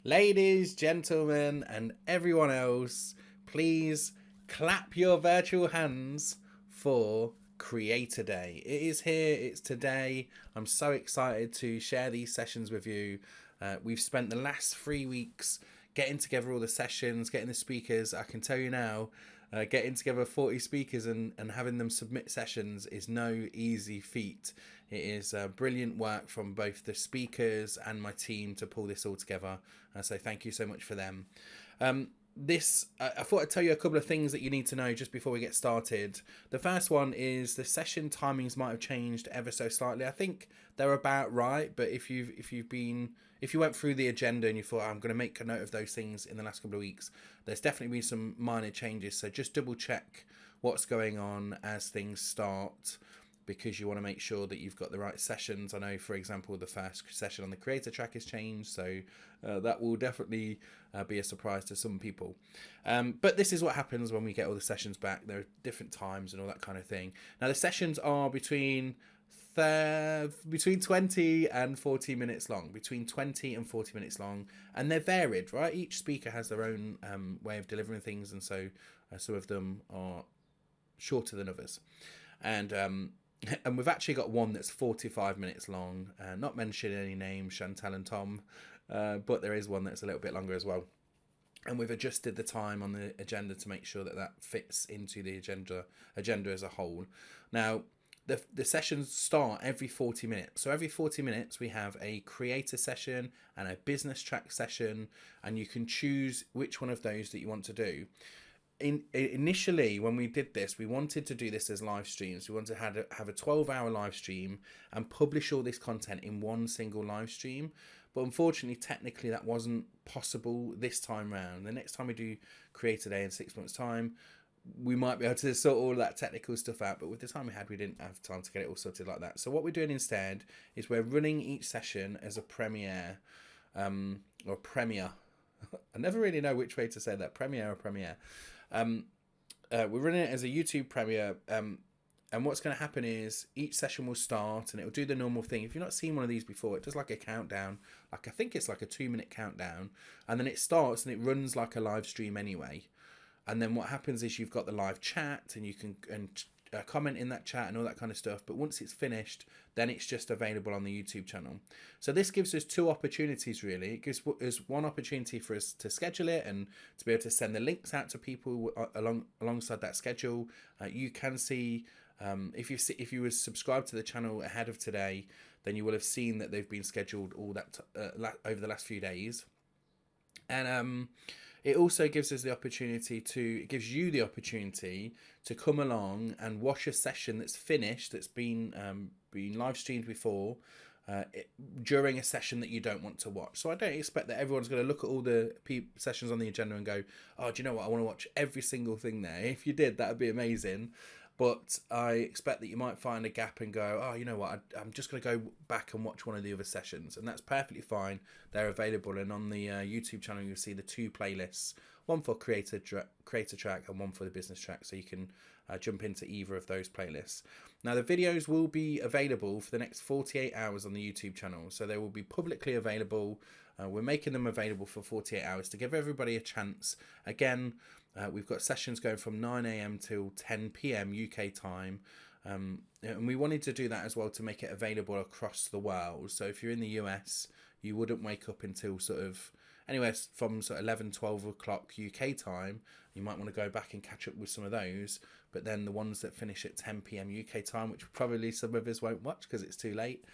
Ladies, gentlemen, and everyone else, please clap your virtual hands for Creator Day. It is here, it's today. I'm so excited to share these sessions with you. We've spent the last 3 weeks getting together all the sessions, getting the speakers. I can tell you now, getting together 40 speakers and having them submit sessions is no easy feat. It is brilliant work from both the speakers and my team to pull this all together. So thank you so much for them. I thought I'd tell you a couple of things that you need to know just before we get started. The first one is the session timings might have changed ever so slightly. I think they're about right, but if you went through the agenda and you thought, I'm going to make a note of those things in the last couple of weeks, there's definitely been some minor changes. So just double check what's going on as things start, because you want to make sure that you've got the right sessions. I know, for example, the first session on the creator track has changed, so that will definitely be a surprise to some people. But this is what happens when we get all the sessions back. There are different times and all that kind of thing. Now, the sessions are between 20 and 40 minutes long, between 20 and 40 minutes long, and they're varied, right? Each speaker has their own way of delivering things, and so some of them are shorter than others. And we've actually got one that's 45 minutes long, not mentioning any names, Chantal and Tom, but there is one that's a little bit longer as well. And we've adjusted the time on the agenda to make sure that fits into the agenda as a whole. Now, the sessions start every 40 minutes. So every 40 minutes we have a creator session and a business track session, and you can choose which one of those that you want to do. Initially, when we did this, we wanted to do this as live streams. We wanted to have a 12-hour live stream and publish all this content in one single live stream. But unfortunately, technically, that wasn't possible this time round. The next time we do Creator Day in 6 months' time, we might be able to sort all that technical stuff out. But with the time we had, we didn't have time to get it all sorted like that. So what we're doing instead is we're running each session as a premiere, or premiere. I never really know which way to say that, premiere or premiere. We're running it as a YouTube premiere, and what's going to happen is each session will start and it'll do the normal thing. If you've not seen one of these before, it does like a countdown, I think it's like a 2-minute countdown, and then it starts and it runs like a live stream anyway. And then what happens is you've got the live chat, and you can comment in that chat and all that kind of stuff. But once it's finished, then it's just available on the YouTube channel. So this gives us two opportunities, really. It gives us one opportunity for us to schedule it and to be able to send the links out to people alongside that schedule. You can see, if you were subscribed to the channel ahead of today, then you will have seen that they've been scheduled all that over the last few days. And it also gives us the opportunity it gives you the opportunity to come along and watch a session that's finished, that's been live streamed before, during a session that you don't want to watch. So I don't expect that everyone's going to look at all the sessions on the agenda and go, oh, do you know what? I want to watch every single thing there. If you did, that would be amazing. But I expect that you might find a gap and go, oh, you know what, I'm just going to go back and watch one of the other sessions. And that's perfectly fine. They're available. And on the YouTube channel, you'll see the two playlists, one for creator track and one for the business track. So you can jump into either of those playlists. Now, the videos will be available for the next 48 hours on the YouTube channel. So they will be publicly available. We're making them available for 48 hours to give everybody a chance. Again, we've got sessions going from 9 a.m. till 10 p.m. UK time. And we wanted to do that as well to make it available across the world. So if you're in the US, you wouldn't wake up until sort of anywhere from sort of 11, 12 o'clock UK time. You might want to go back and catch up with some of those. But then the ones that finish at 10 p.m. UK time, which probably some of us won't watch because it's too late,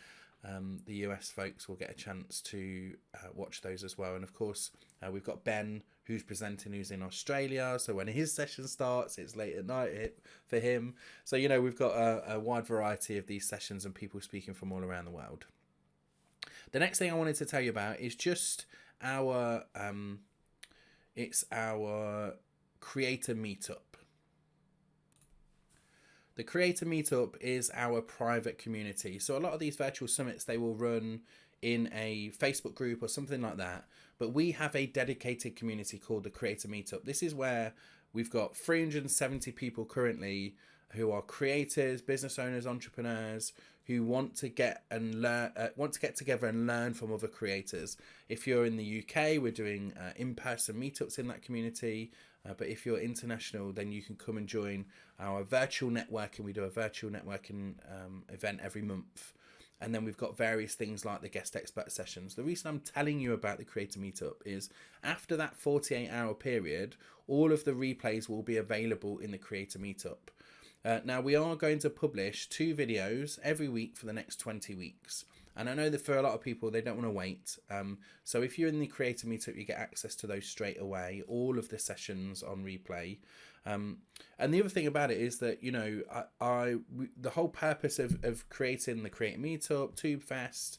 the US folks will get a chance to watch those as well. And of course, we've got Ben, who's presenting, who's in Australia. So when his session starts, it's late at night for him. So, you know, we've got a wide variety of these sessions and people speaking from all around the world. The next thing I wanted to tell you about is just our Creator Meetup. The Creator Meetup is our private community. So a lot of these virtual summits, they will run in a Facebook group or something like that. But we have a dedicated community called the Creator Meetup. This is where we've got 370 people currently who are creators, business owners, entrepreneurs, who want to get together and learn from other creators. If you're in the UK, we're doing in-person meetups in that community. But if you're international, then you can come and join our virtual networking. We do a virtual networking event every month. And then we've got various things like the guest expert sessions. The reason I'm telling you about the Creator Meetup is after that 48-hour period, all of the replays will be available in the Creator Meetup. Now, we are going to publish 2 videos every week for the next 20 weeks. And I know that for a lot of people, they don't want to wait. So if you're in the Creator Meetup, you get access to those straight away, all of the sessions on replay. And the other thing about it is that, you know, the whole purpose of creating the Creator Meetup, TubeFest,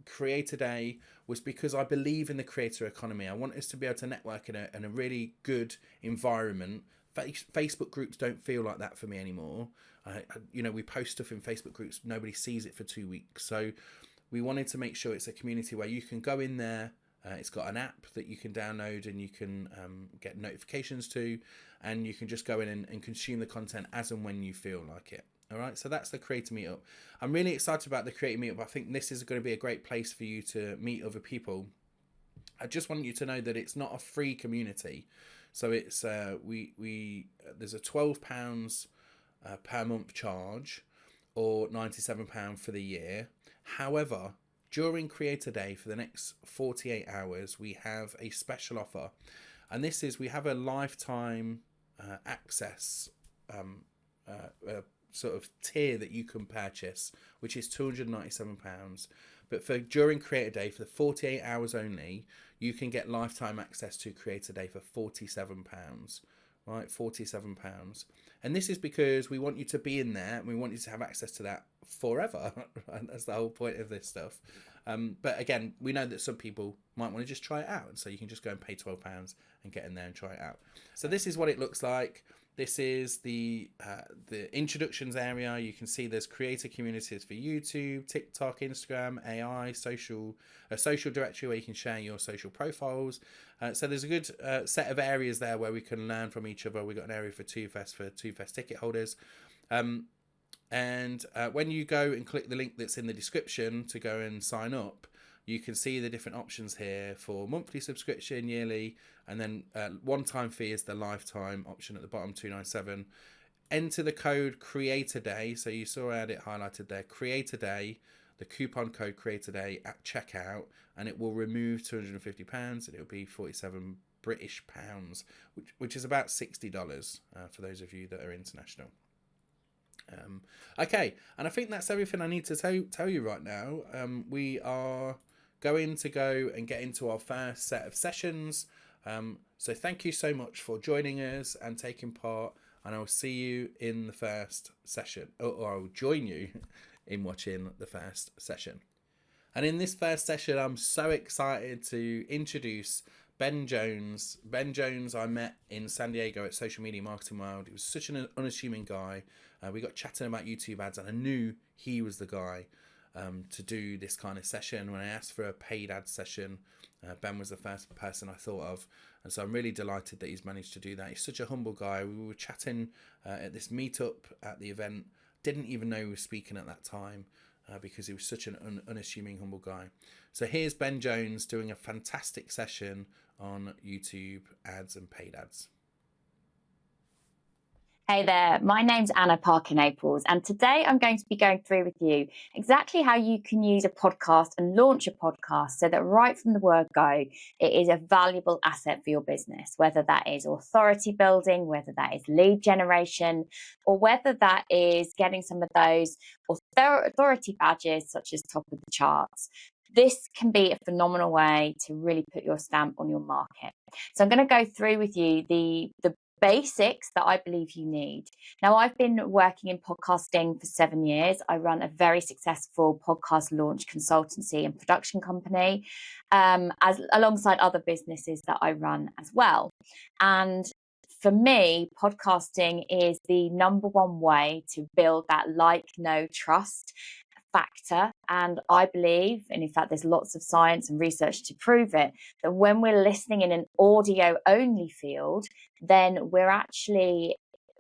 Creator Day was because I believe in the creator economy. I want us to be able to network in a really good environment. Facebook groups don't feel like that for me anymore. We post stuff in Facebook groups, nobody sees it for 2 weeks. So we wanted to make sure it's a community where you can go in there. It's got an app that you can download and you can get notifications to, and you can just go in and consume the content as and when you feel like it. All right, so that's the Creator Meetup. I'm really excited about the Creator Meetup. I think this is going to be a great place for you to meet other people. I just want you to know that it's not a free community. So it's there's a £12 per month charge, or £97 for the year. However, during Creator Day for the next 48 hours, we have a special offer, and this is we have a lifetime access sort of tier that you can purchase, which is £297. But for during Creator Day, for the 48 hours only, you can get lifetime access to Creator Day for £47. Right, £47. And this is because we want you to be in there and we want you to have access to that forever. And that's the whole point of this stuff. But again, we know that some people might want to just try it out. And so you can just go and pay £12 and get in there and try it out. So this is what it looks like. This is the introductions area. You can see there's creator communities for YouTube, TikTok, Instagram, AI, a social directory where you can share your social profiles. So there's a good set of areas there where we can learn from each other. We've got an area for TubeFest ticket holders. And when you go and click the link that's in the description to go and sign up, you can see the different options here for monthly subscription, yearly, and then one-time fee is the lifetime option at the bottom, $297. Enter the code Creator Day. So you saw I had it highlighted there, Creator Day, the coupon code Creator Day at checkout, and it will remove £250 and it'll be 47 British pounds, which is about $60 for those of you that are international. Okay, and I think that's everything I need to tell you right now. We are going to go and get into our first set of sessions. So thank you so much for joining us and taking part, and I'll see you in the first session, or I'll join you in watching the first session. And in this first session, I'm so excited to introduce Ben Jones. Ben Jones I met in San Diego at Social Media Marketing World. He was such an unassuming guy. We got chatting about YouTube ads, and I knew he was the guy to do this kind of session. When I asked for a paid ad session, Ben was the first person I thought of. And so I'm really delighted that he's managed to do that. He's such a humble guy. We were chatting at this meetup at the event. Didn't even know he was speaking at that time because he was such an unassuming, humble guy. So here's Ben Jones doing a fantastic session on YouTube ads and paid ads. Hey there, my name's Anna Parker-Naples, and today I'm going to be going through with you exactly how you can use a podcast and launch a podcast so that right from the word go, it is a valuable asset for your business, whether that is authority building, whether that is lead generation, or whether that is getting some of those authority badges such as top of the charts. This can be a phenomenal way to really put your stamp on your market. So I'm going to go through with you the basics that I believe you need. Now, I've been working in podcasting for 7 years. I run a very successful podcast launch consultancy and production company, alongside other businesses that I run as well. And for me, podcasting is the number one way to build that like, know, trust factor. And I believe, and in fact, there's lots of science and research to prove it, that when we're listening in an audio only field, then we're actually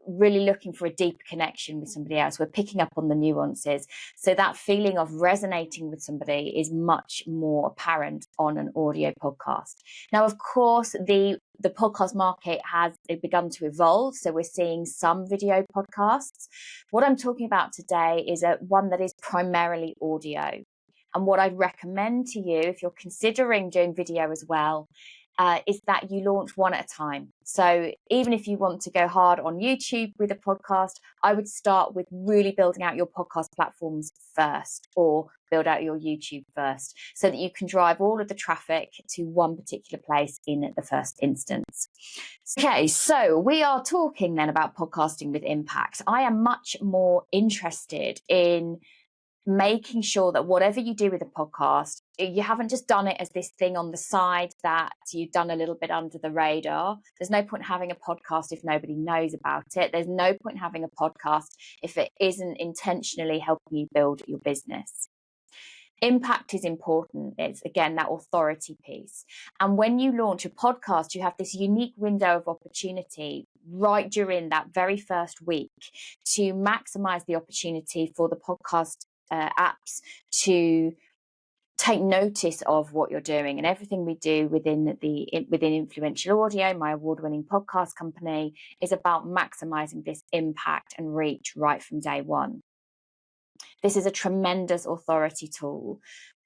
really looking for a deeper connection with somebody else. We're picking up on the nuances. So that feeling of resonating with somebody is much more apparent on an audio podcast. Now, of course, the podcast market has begun to evolve. So we're seeing some video podcasts. What I'm talking about today is one that is primarily audio. And what I'd recommend to you, if you're considering doing video as well, is that you launch one at a time. So even if you want to go hard on YouTube with a podcast, I would start with really building out your podcast platforms first, or build out your YouTube first, so that you can drive all of the traffic to one particular place in the first instance. Okay, so we are talking then about podcasting with impact. I am much more interested in making sure that whatever you do with a podcast, you haven't just done it as this thing on the side that you've done a little bit under the radar. There's no point having a podcast if nobody knows about it. There's no point having a podcast if it isn't intentionally helping you build your business. Impact is important. It's, again, that authority piece. And when you launch a podcast, you have this unique window of opportunity right during that very first week to maximize the opportunity for the podcast apps to take notice of what you're doing. And everything we do within Influential Audio, my award-winning podcast company, is about maximizing this impact and reach right from day one. This is a tremendous authority tool.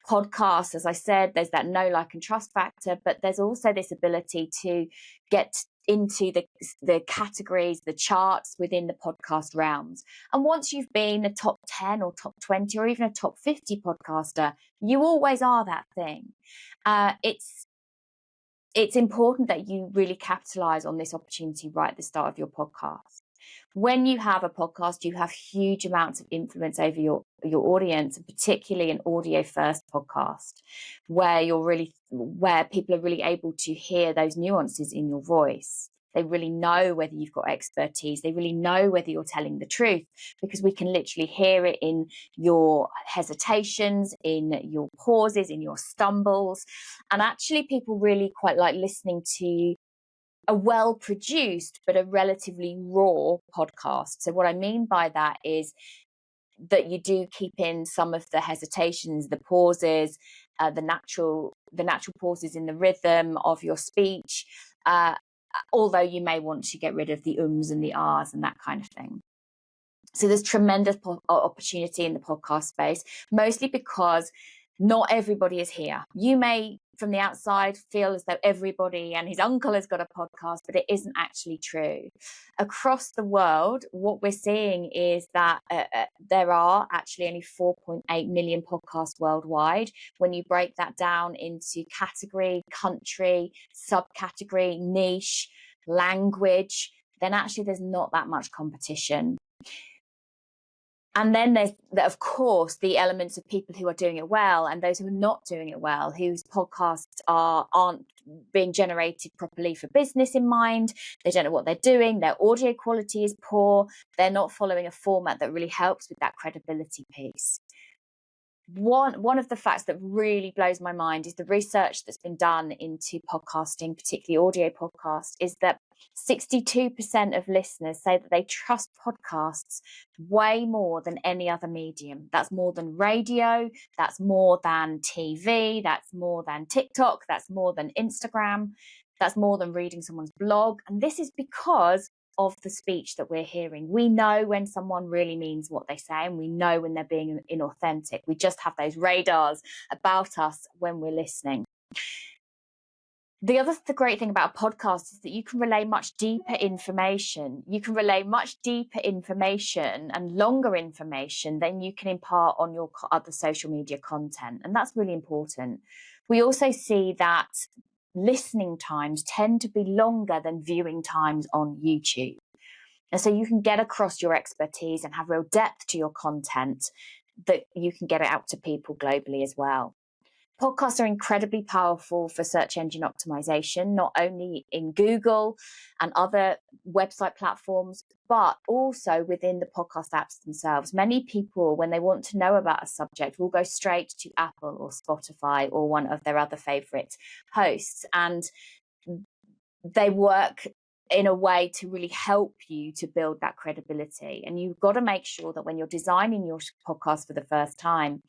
Podcasts, as I said, there's that know, like, and trust factor, but there's also this ability to get into the categories, the charts within the podcast realms. And once you've been a top 10 or top 20 or even a top 50 podcaster, you always are that thing. It's important that you really capitalize on this opportunity right at the start of your podcast. When you have a podcast, you have huge amounts of influence over your audience, and particularly an audio first podcast, where people are really able to hear those nuances in your voice. They really know whether you've got expertise. They really know whether you're telling the truth, because we can literally hear it in your hesitations, in your pauses, in your stumbles. And actually, people really quite like listening to a well-produced but a relatively raw podcast. So what I mean by that is that you do keep in some of the hesitations, the pauses, the natural pauses in the rhythm of your speech, although you may want to get rid of the ums and the ahs and that kind of thing. So there's tremendous opportunity in the podcast space, mostly because not everybody is here. You may, from the outside, feel as though everybody and his uncle has got a podcast, but it isn't actually true. Across the world, what we're seeing is that there are actually only 4.8 million podcasts worldwide. When you break that down into category, country, subcategory, niche, language, then actually there's not that much competition. And then there's, of course, the elements of people who are doing it well and those who are not doing it well, whose podcasts aren't being generated properly for business in mind. They don't know what they're doing. Their audio quality is poor. They're not following a format that really helps with that credibility piece. One of the facts that really blows my mind is the research that's been done into podcasting, particularly audio podcasts, is that 62% of listeners say that they trust podcasts way more than any other medium. That's more than radio, that's more than TV, that's more than TikTok, that's more than Instagram, that's more than reading someone's blog. And this is because of the speech that we're hearing. We know when someone really means what they say, and we know when they're being inauthentic. We just have those radars about us when we're listening. The great thing about a podcast is that you can relay much deeper information. You can relay much deeper information and longer information than you can impart on your other social media content. And that's really important. We also see that listening times tend to be longer than viewing times on YouTube. And so you can get across your expertise and have real depth to your content that you can get it out to people globally as well. Podcasts are incredibly powerful for search engine optimization, not only in Google and other website platforms, but also within the podcast apps themselves. Many people, when they want to know about a subject, will go straight to Apple or Spotify or one of their other favorite hosts, and they work in a way to really help you to build that credibility. And you've got to make sure that when you're designing your podcast for the first time,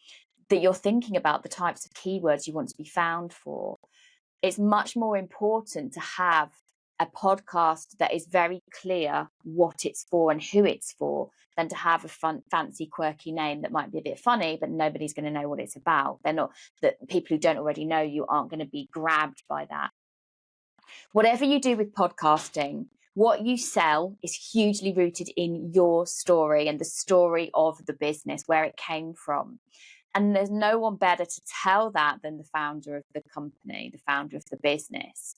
that you're thinking about the types of keywords you want to be found for. It's much more important to have a podcast that is very clear what it's for and who it's for than to have a fancy, quirky name that might be a bit funny, but nobody's going to know what it's about. They're not, that people who don't already know you aren't going to be grabbed by that. Whatever you do with podcasting, what you sell is hugely rooted in your story and the story of the business, where it came from. And there's no one better to tell that than the founder of the company, the founder of the business.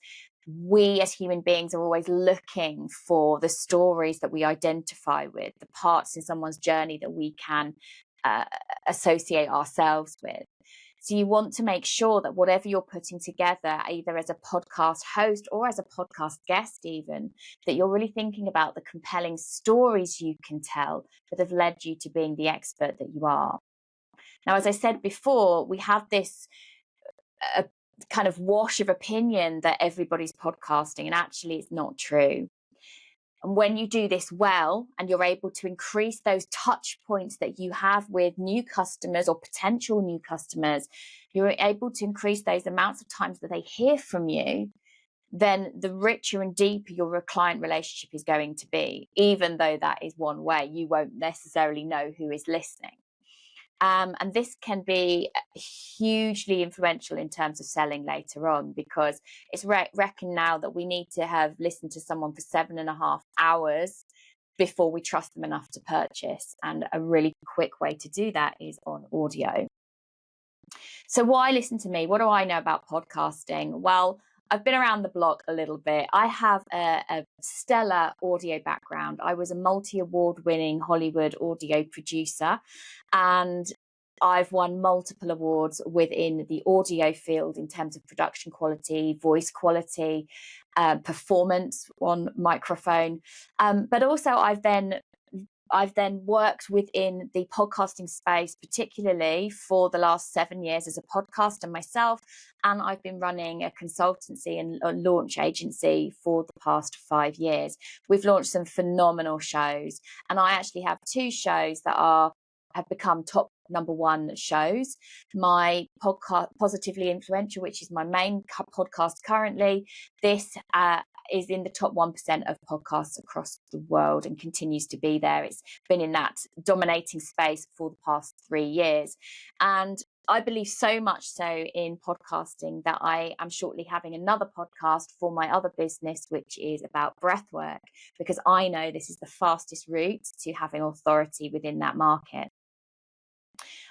We as human beings are always looking for the stories that we identify with, the parts in someone's journey that we can associate ourselves with. So you want to make sure that whatever you're putting together, either as a podcast host or as a podcast guest even, that you're really thinking about the compelling stories you can tell that have led you to being the expert that you are. Now, as I said before, we have this kind of wash of opinion that everybody's podcasting, and actually it's not true. And when you do this well, and you're able to increase those touch points that you have with new customers or potential new customers, you're able to increase those amounts of times that they hear from you, then the richer and deeper your client relationship is going to be, even though that is one way. You won't necessarily know who is listening. And this can be hugely influential in terms of selling later on, because it's reckoned now that we need to have listened to someone for 7.5 hours before we trust them enough to purchase. And a really quick way to do that is on audio. So why listen to me? What do I know about podcasting? Well, I've been around the block a little bit. I have a stellar audio background. I was a multi-award-winning Hollywood audio producer, and I've won multiple awards within the audio field in terms of production quality, voice quality, performance on microphone. But also I've then worked within the podcasting space, particularly for the last 7 years as a podcaster myself. And I've been running a consultancy and a launch agency for the past 5 years. We've launched some phenomenal shows. And I actually have 2 shows that have become top #1 shows. My podcast, Positively Influential, which is my main podcast currently, this is in the top 1% of podcasts across the world and continues to be there. It's been in that dominating space for the past 3 years. And I believe so much so in podcasting that I am shortly having another podcast for my other business, which is about breathwork, because I know this is the fastest route to having authority within that market.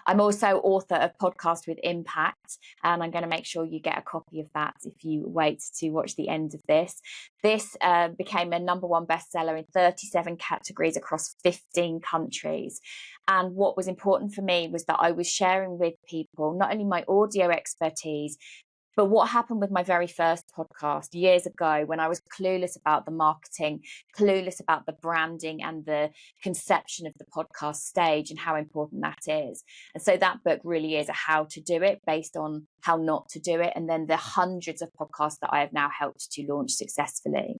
I'm also author of Podcast with Impact, and I'm going to make sure you get a copy of that if you wait to watch the end of this. This became a #1 bestseller in 37 categories across 15 countries. And what was important for me was that I was sharing with people not only my audio expertise, but what happened with my very first podcast years ago, when I was clueless about the marketing, clueless about the branding and the conception of the podcast stage and how important that is. And so that book really is a how to do it based on how not to do it. And then the hundreds of podcasts that I have now helped to launch successfully.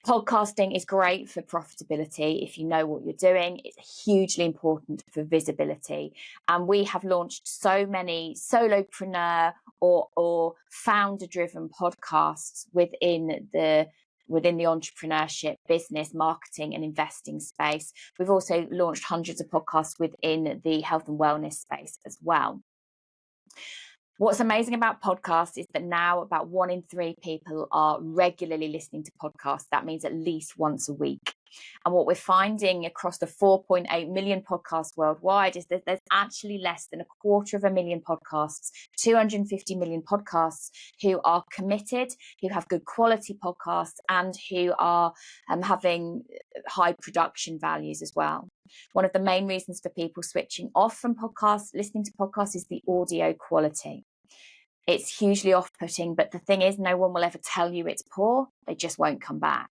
Podcasting is great for profitability if you know what you're doing. It's hugely important for visibility. And we have launched so many solopreneur or founder-driven podcasts within the entrepreneurship, business, marketing and investing space. We've also launched hundreds of podcasts within the health and wellness space as well. What's amazing about podcasts is that now about 1 in 3 people are regularly listening to podcasts. That means at least once a week. And what we're finding across the 4.8 million podcasts worldwide is that there's actually less than 250,000 podcasts, 250 million podcasts who are committed, who have good quality podcasts, and who are having high production values as well. One of the main reasons for people switching off from podcasts, listening to podcasts, is the audio quality. It's hugely off-putting, but the thing is, no one will ever tell you it's poor. They just won't come back.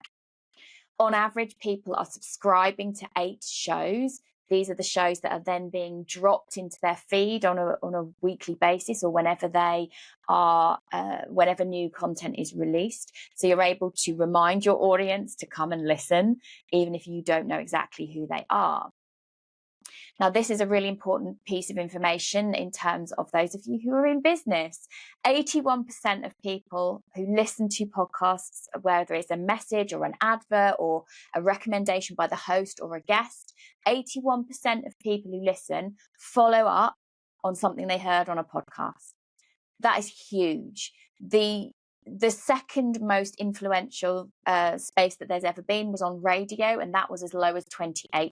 On average, people are subscribing to 8 shows These are the shows that are then being dropped into their feed on a weekly basis, or whenever whenever new content is released. So you're able to remind your audience to come and listen, even if you don't know exactly who they are. Now, this is a really important piece of information in terms of those of you who are in business. 81% of people who listen to podcasts, whether it's a message or an advert or a recommendation by the host or a guest, 81% of people who listen follow up on something they heard on a podcast. That is huge. The second most influential space that there's ever been was on radio, and that was as low as 28%.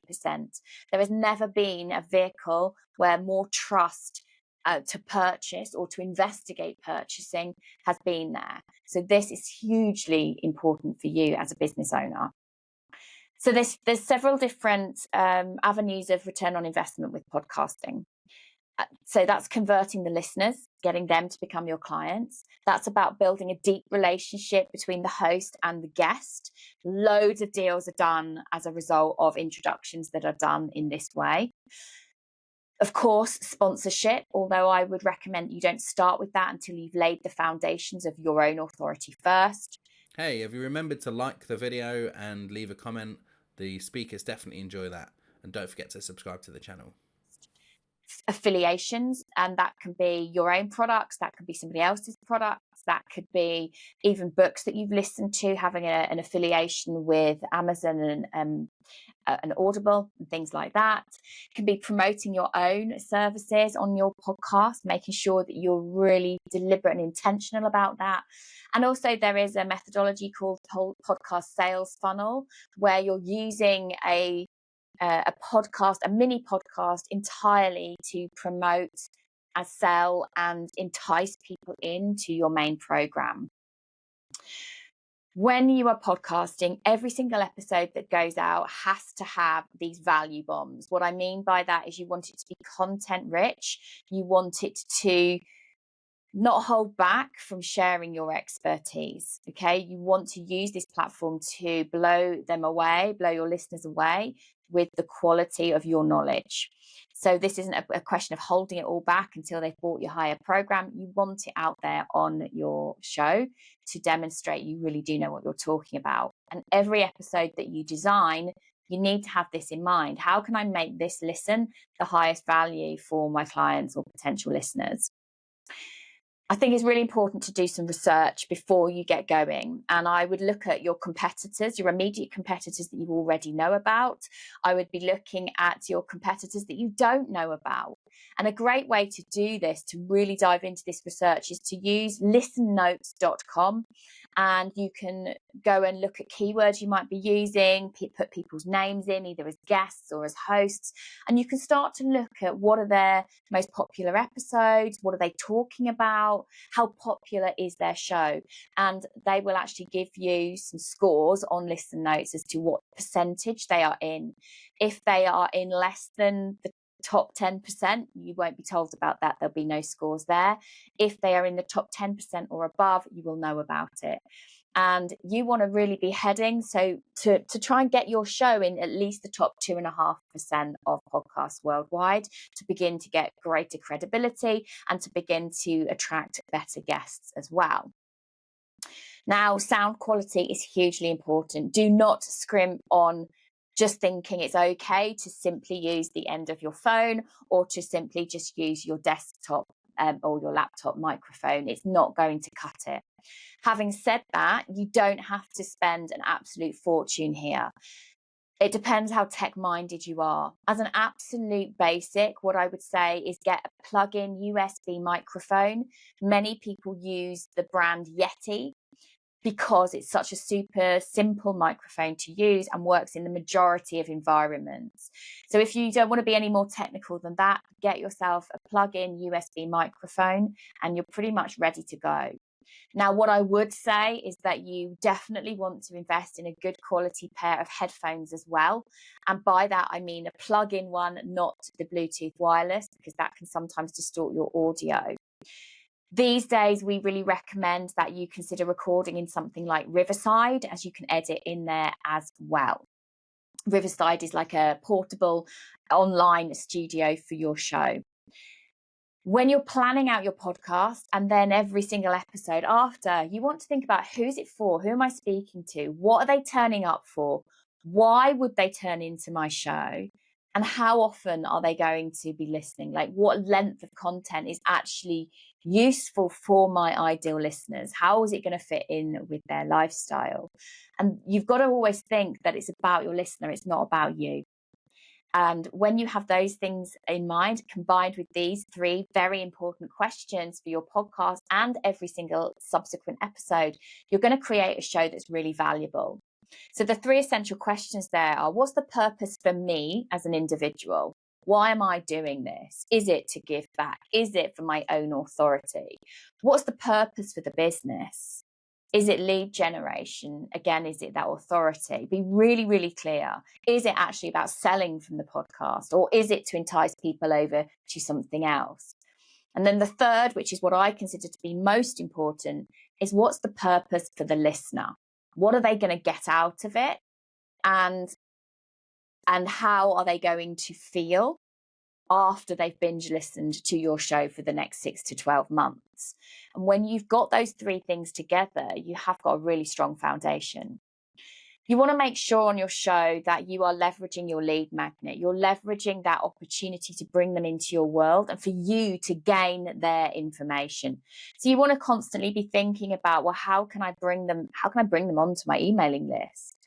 There has never been a vehicle where more trust to purchase or to investigate purchasing has been there. So this is hugely important for you as a business owner. So there's several different avenues of return on investment with podcasting. So that's converting the listeners, getting them to become your clients. That's about building a deep relationship between the host and the guest. Loads of deals are done as a result of introductions that are done in this way. Of course, sponsorship, although I would recommend you don't start with that until you've laid the foundations of your own authority first. Hey, have you remembered to like the video and leave a comment? The speakers definitely enjoy that. And don't forget to subscribe to the channel. Affiliations, and that can be your own products, that could be somebody else's products, that could be even books that you've listened to, having an affiliation with Amazon and an Audible and things like that. It can be promoting your own services on your podcast, making sure that you're really deliberate and intentional about that. And also there is a methodology called podcast sales funnel, where you're using a podcast, a mini podcast entirely to promote, sell and entice people into your main program. When you are podcasting, every single episode that goes out has to have these value bombs. What I mean by that is you want it to be content rich. You want it to not hold back from sharing your expertise. Okay. You want to use this platform to blow your listeners away with the quality of your knowledge. So this isn't a question of holding it all back until they've bought your higher program. You want it out there on your show to demonstrate you really do know what you're talking about. And every episode that you design, you need to have this in mind. How can I make this listen the highest value for my clients or potential listeners? I think it's really important to do some research before you get going. And I would look at your competitors, your immediate competitors that you already know about. I would be looking at your competitors that you don't know about. And a great way to do this, to really dive into this research, is to use listennotes.com. And you can go and look at keywords you might be using, put people's names in, either as guests or as hosts. And you can start to look at what are their most popular episodes, what are they talking about, how popular is their show. And they will actually give you some scores on Listen Notes as to what percentage they are in. If they are in less than the top 10%, you won't be told about that. There'll be no scores there. If they are in the top 10% or above, you will know about it. And you want to really be heading so to try and get your show in at least the top 2.5% of podcasts worldwide, to begin to get greater credibility and to begin to attract better guests as well. Now, sound quality is hugely important. Do not scrimp on just thinking it's okay to simply use the end of your phone or to simply just use your desktop or your laptop microphone. It's not going to cut it. Having said that, you don't have to spend an absolute fortune here. It depends how tech-minded you are. As an absolute basic, what I would say is get a plug-in USB microphone. Many people use the brand Yeti because it's such a super simple microphone to use and works in the majority of environments. So if you don't want to be any more technical than that, get yourself a plug-in USB microphone and you're pretty much ready to go. Now, what I would say is that you definitely want to invest in a good quality pair of headphones as well. And by that, I mean a plug-in one, not the Bluetooth wireless, because that can sometimes distort your audio. These days, we really recommend that you consider recording in something like Riverside, as you can edit in there as well. Riverside is like a portable online studio for your show. When you're planning out your podcast and then every single episode after, you want to think about who's it for? Who am I speaking to? What are they turning up for? Why would they turn into my show? And how often are they going to be listening? Like, what length of content is actually useful for my ideal listeners? How is it going to fit in with their lifestyle? And you've got to always think that it's about your listener, it's not about you. And when you have those things in mind, combined with these 3 very important questions for your podcast and every single subsequent episode, you're going to create a show that's really valuable. So the 3 essential questions there are: what's the purpose for me as an individual? Why am I doing this? Is it to give back? Is it for my own authority? What's the purpose for the business? Is it lead generation? Again, is it that authority? Be really, really clear. Is it actually about selling from the podcast, or is it to entice people over to something else? And then the third, which is what I consider to be most important, is what's the purpose for the listener? What are they going to get out of it? And how are they going to feel after they've binge listened to your show for the next 6 to 12 months? And when you've got those 3 things together, you have got a really strong foundation. You want to make sure on your show that you are leveraging your lead magnet. You're leveraging that opportunity to bring them into your world and for you to gain their information. So you want to constantly be thinking about, well, how can I bring them onto my emailing list?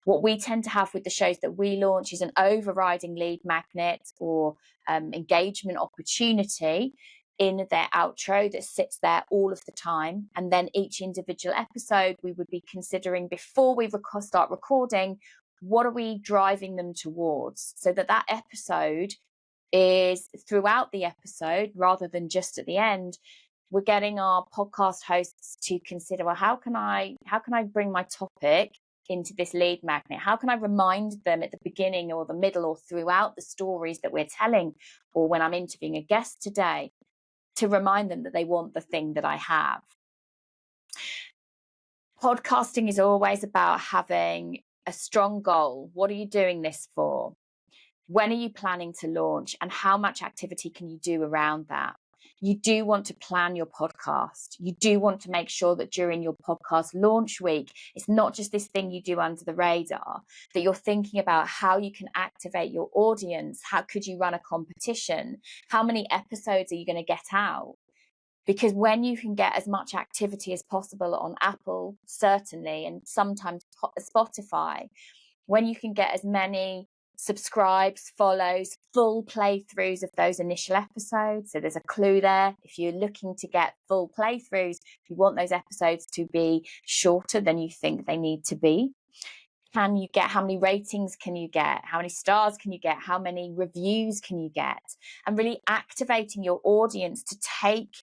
What we tend to have with the shows that we launch is an overriding lead magnet or engagement opportunity in their outro that sits there all of the time. And then each individual episode, we would be considering before we start recording, what are we driving them towards? So that episode is throughout the episode rather than just at the end. We're getting our podcast hosts to consider, well, how can I bring my topic into this lead magnet? How can I remind them at the beginning or the middle or throughout the stories that we're telling, or when I'm interviewing a guest today, to remind them that they want the thing that I have? Podcasting is always about having a strong goal. What are you doing this for? When are you planning to launch, and how much activity can you do around that? You do want to plan your podcast. You do want to make sure that during your podcast launch week, it's not just this thing you do under the radar, that you're thinking about how you can activate your audience. How could you run a competition? How many episodes are you going to get out? Because when you can get as much activity as possible on Apple, certainly, and sometimes Spotify, when you can get as many subscribes, follows, full playthroughs of those initial episodes. So there's a clue there. If you're looking to get full playthroughs, if you want those episodes to be shorter than you think they need to be, can you get, how many ratings can you get? How many stars can you get? How many reviews can you get? And really activating your audience to take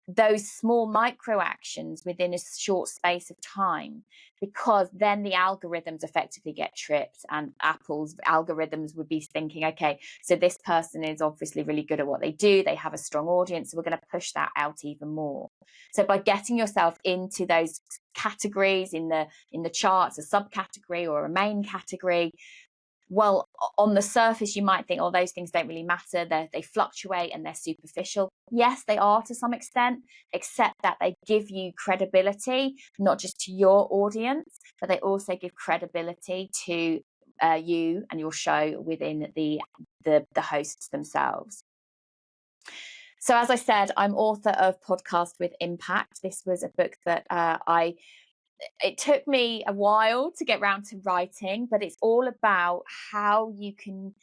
those small micro actions within a short space of time, because then the algorithms effectively get tripped, and Apple's algorithms would be thinking, okay, so this person is obviously really good at what they do, they have a strong audience, so we're going to push that out even more. So by getting yourself into those categories in the charts, a subcategory or a main category, well, on the surface, you might think, oh, those things don't really matter. They fluctuate and they're superficial. Yes, they are to some extent, except that they give you credibility, not just to your audience, but they also give credibility to you and your show within the hosts themselves. So as I said, I'm author of Podcast with Impact. This was a book that it took me a while to get around to writing, but it's all about how you can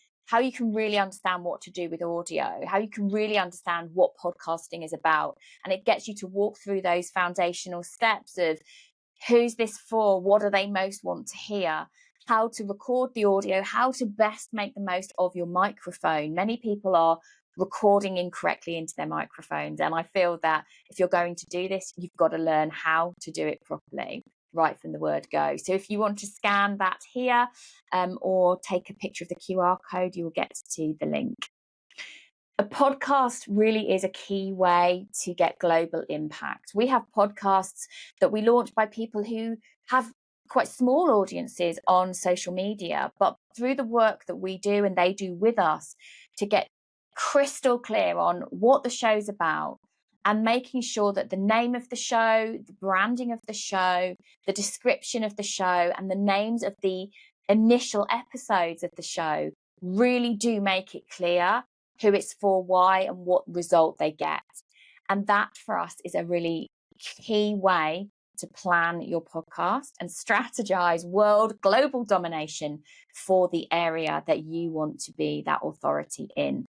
really understand what to do with audio, how you can really understand what podcasting is about. And it gets you to walk through those foundational steps of who's this for, what do they most want to hear, how to record the audio, how to best make the most of your microphone. Many people are recording incorrectly into their microphones, and I feel that if you're going to do this, you've got to learn how to do it properly right from the word go. So if you want to scan that here or take a picture of the QR code, you will get to the link. A podcast really is a key way to get global impact. We have podcasts that we launch by people who have quite small audiences on social media, but through the work that we do and they do with us to get crystal clear on what the show's about and making sure that the name of the show, the branding of the show, the description of the show, and the names of the initial episodes of the show really do make it clear who it's for, why, and what result they get. And that for us is a really key way to plan your podcast and strategize global domination for the area that you want to be that authority in.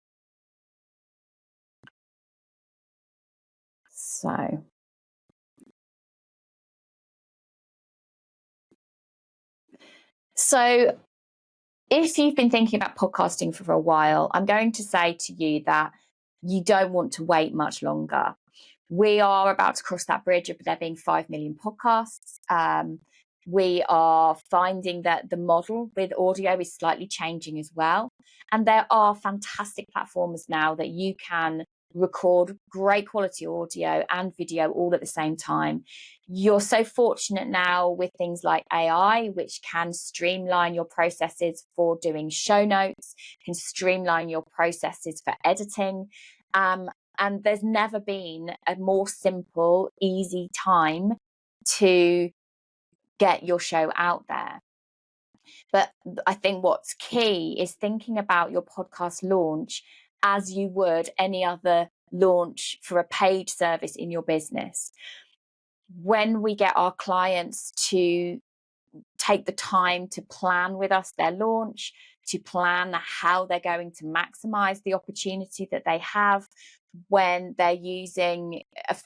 So if you've been thinking about podcasting for a while, I'm going to say to you that you don't want to wait much longer. We are about to cross that bridge of there being 5 million podcasts. We are finding that the model with audio is slightly changing as well. And there are fantastic platforms now that you can record great quality audio and video all at the same time. You're so fortunate now with things like AI, which can streamline your processes for doing show notes, can streamline your processes for editing. And there's never been a more simple, easy time to get your show out there. But I think what's key is thinking about your podcast launch as you would any other launch for a paid service in your business. When we get our clients to take the time to plan with us their launch, to plan how they're going to maximize the opportunity that they have, when they're using a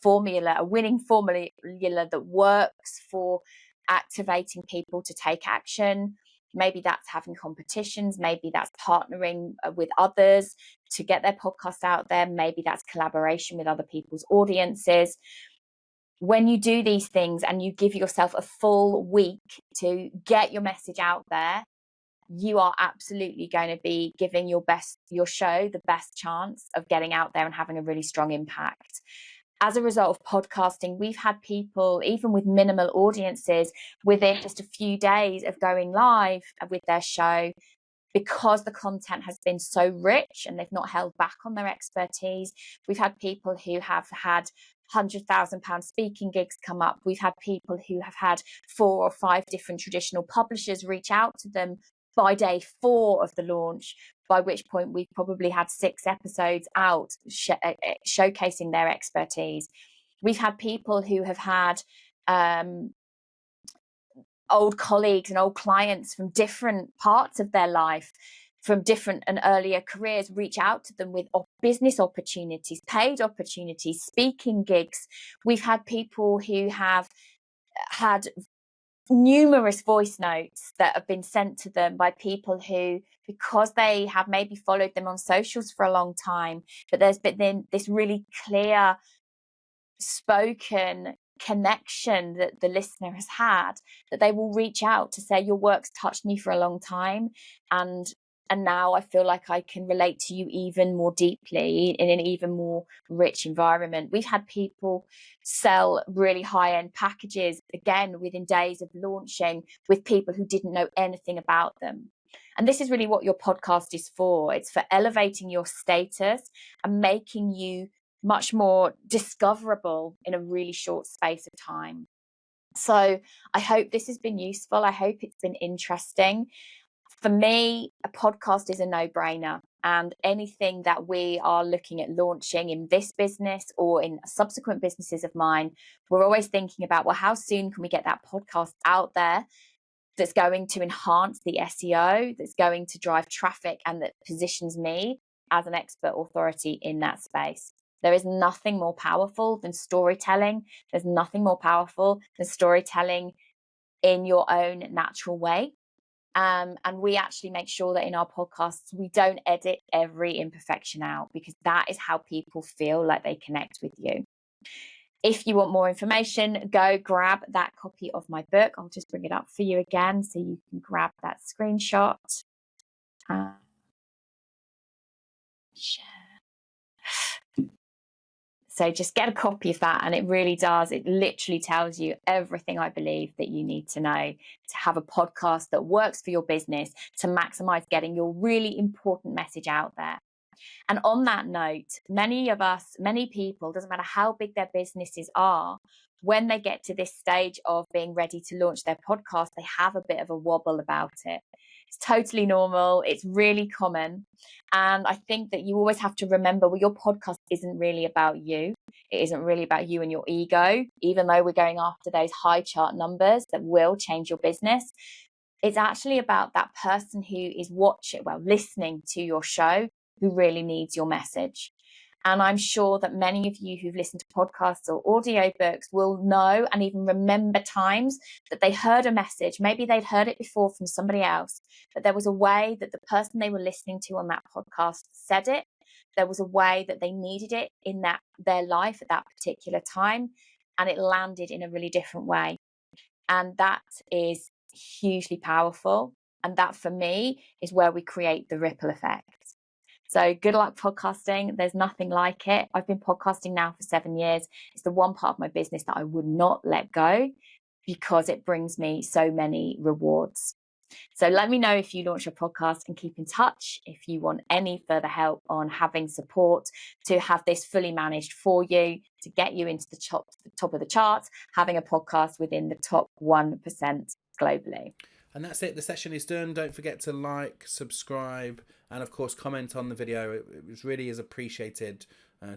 winning formula that works for activating people to take action. Maybe that's having competitions, maybe that's partnering with others to get their podcast out there, maybe that's collaboration with other people's audiences. When you do these things and you give yourself a full week to get your message out there, you are absolutely going to be giving your show the best chance of getting out there and having a really strong impact. As a result of podcasting, we've had people, even with minimal audiences, within just a few days of going live with their show, because the content has been so rich and they've not held back on their expertise. We've had people who have had £100,000 speaking gigs come up. We've had people who have had 4 or 5 different traditional publishers reach out to them by day 4 of the launch, by which point we've probably had 6 episodes out showcasing their expertise. We've had people who have had old colleagues and old clients from different parts of their life, from different and earlier careers, reach out to them with business opportunities, paid opportunities, speaking gigs. We've had people who have had numerous voice notes that have been sent to them by people who, because they have maybe followed them on socials for a long time, but there's been this really clear spoken connection that the listener has had, that they will reach out to say, your work's touched me for a long time, and now I feel like I can relate to you even more deeply in an even more rich environment. We've had people sell really high-end packages, again, within days of launching, with people who didn't know anything about them. And this is really what your podcast is for. It's for elevating your status and making you much more discoverable in a really short space of time. So I hope this has been useful. I hope it's been interesting. For me, a podcast is a no-brainer, and anything that we are looking at launching in this business or in subsequent businesses of mine, we're always thinking about, well, how soon can we get that podcast out there that's going to enhance the SEO, that's going to drive traffic, and that positions me as an expert authority in that space. There is nothing more powerful than storytelling. There's nothing more powerful than storytelling in your own natural way. And we actually make sure that in our podcasts, we don't edit every imperfection out, because that is how people feel like they connect with you. If you want more information, go grab that copy of my book. I'll just bring it up for you again so you can grab that screenshot. Share. So just get a copy of that. And it really does. It literally tells you everything I believe that you need to know to have a podcast that works for your business, to maximize getting your really important message out there. And on that note, many of us, many people, doesn't matter how big their businesses are, when they get to this stage of being ready to launch their podcast, they have a bit of a wobble about it. It's totally normal. It's really common. And I think that you always have to remember, well, your podcast isn't really about you. It isn't really about you and your ego, even though we're going after those high chart numbers that will change your business. It's actually about that person who is listening to your show, who really needs your message. And I'm sure that many of you who've listened to podcasts or audiobooks will know and even remember times that they heard a message. Maybe they'd heard it before from somebody else, but there was a way that the person they were listening to on that podcast said it. There was a way that they needed it in their life at that particular time, and it landed in a really different way. And that is hugely powerful. And that, for me, is where we create the ripple effect. So good luck podcasting. There's nothing like it. I've been podcasting now for 7 years. It's the one part of my business that I would not let go because it brings me so many rewards. So let me know if you launch a podcast, and keep in touch if you want any further help on having support to have this fully managed for you, to get you into the top of the charts, having a podcast within the top 1% globally. And that's it. The session is done. Don't forget to like, subscribe, and of course comment on the video. It really is appreciated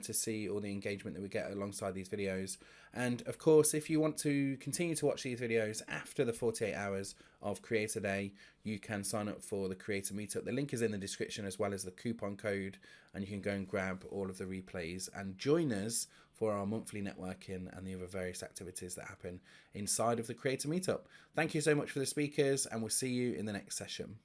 to see all the engagement that we get alongside these videos. And of course, if you want to continue to watch these videos after the 48 hours of Creator Day, you can sign up for the Creator Meetup. The link is in the description, as well as the coupon code, and you can go and grab all of the replays and join us for our monthly networking and the other various activities that happen inside of the Creator Meetup. Thank you so much for the speakers, and we'll see you in the next session.